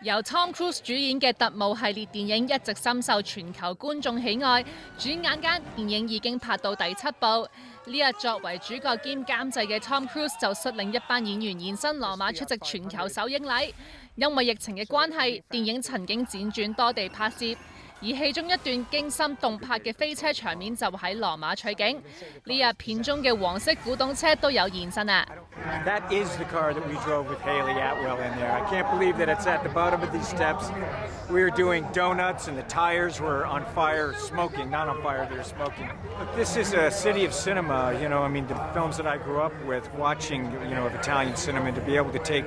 由 Tom Cruise 主演嘅特務系列電影一直深受全球觀眾喜愛，轉眼間電影已經拍到第7部。呢日作為主角兼監製嘅 Tom Cruise 就率領一班演員現身羅馬出席全球首映禮。因為疫情嘅關係，電影曾經輾轉多地拍攝。而其中一段驚心動魄嘅飛車場面就喺羅馬取景，呢日片中嘅黃色古董車都有現身啊！That is the car that we drove with Hayley Atwell in there. I can't believe that it's at the bottom of these steps. We were doing donuts and the tires were on fire, smoking, not on fire, they were smoking. But this is a city of cinema, you know, I mean, the films that I grew up with, watching, you know, of Italian cinema, to be able to take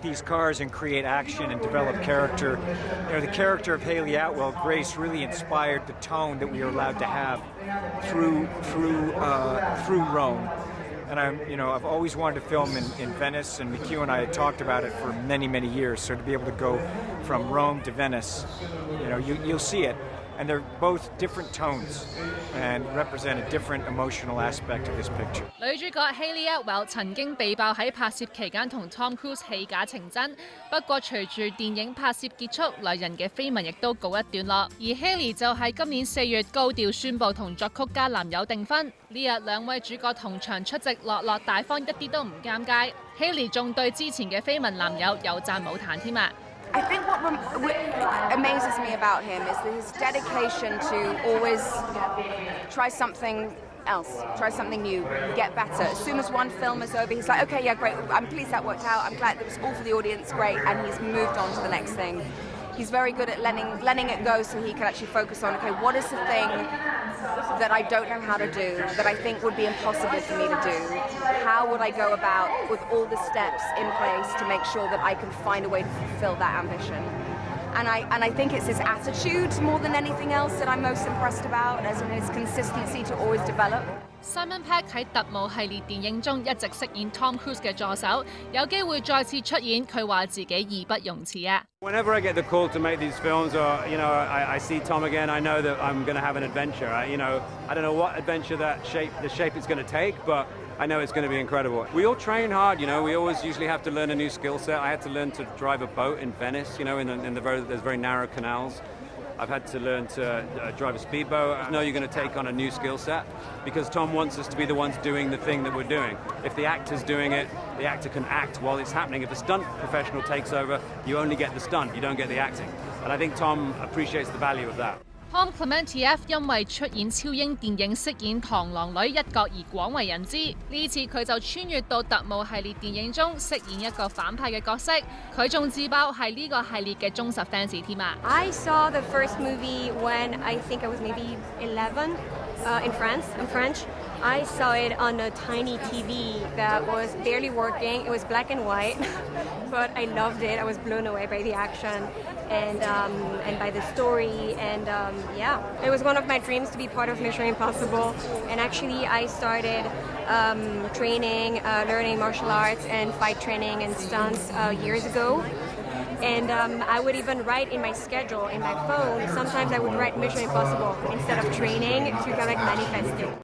these cars and create action and develop character. You know, the character of Hayley Atwell, Grace, really inspired the tone that we are allowed to have through Rome. And I've always wanted to film in Venice, and McHugh and I had talked about it for many, many years. So to be able to go from Rome to Venice, you know, you'll see it. And they're both different tones and represent a different emotional aspect of this picture. 女主角 Hayley Atwell 曾經被爆喺拍攝期間同 Tom Cruise 戲假情真，不過隨住電影拍攝結束，兩人嘅緋聞亦都告一段落。而 Hayley 就喺今年4月高調宣布同作曲家男友訂婚。呢日兩位主角同場出席，落大方，一啲都唔尷尬。Hayley 仲對之前嘅緋聞男友有讚冇彈添啊！ I think what amazes me about him is his dedication to always try something else, try something new, get better. As soon as one film is over, he's like, okay, yeah, great, I'm pleased that worked out, I'm glad it was all for the audience, great, and he's moved on to the next thing. He's very good at letting it go so he can actually focus on, okay, what is the thing that I don't know how to do, that I think would be impossible for me to do? How would I go about with all the steps in place to make sure that I can find a way to fulfill that ambition? And I think it's his attitude more than anything else that I'm most impressed about, as in his consistency to always develop. Pegg喺特務系列電影中一直飾演 Tom Cruise 嘅助手，有機會再次出演，佢話自己義不容辭啊。 Whenever I get the call to make these films, or you know, I see Tom again, I know that I'm going to have an adventure. I don't know what adventure the shape it's going to take, but I know it's going to be incredible. We all train hard, you know. We always usually have to learn a new skill set. I had to learn to drive a boat in Venice, you know, there's very narrow canals. I've had to learn to drive a speedboat. I know you're going to take on a new skill set because Tom wants us to be the ones doing the thing that we're doing. If the actor's doing it, the actor can act while it's happening. If the stunt professional takes over, you only get the stunt, you don't get the acting. And I think Tom appreciates the value of that. Tom Clemente 因為出演超英電影飾演螳螂女一角而廣為人知，呢次佢就穿越到特務系列電影中飾演一個反派嘅角色，佢仲自爆係呢個系列嘅忠實 fans 添啊 I saw the first movie when I think I was maybe 11 in France. I'm French. I saw it on a tiny TV that was barely working. It was black and white, but I loved it. I was blown away by the action and by the story. And yeah, it was one of my dreams to be part of Mission Impossible. And actually, I started training, learning martial arts and fight training and stunts years ago. And I would even write in my schedule, in my phone, sometimes I would write Mission Impossible instead of training to kind of like manifest it.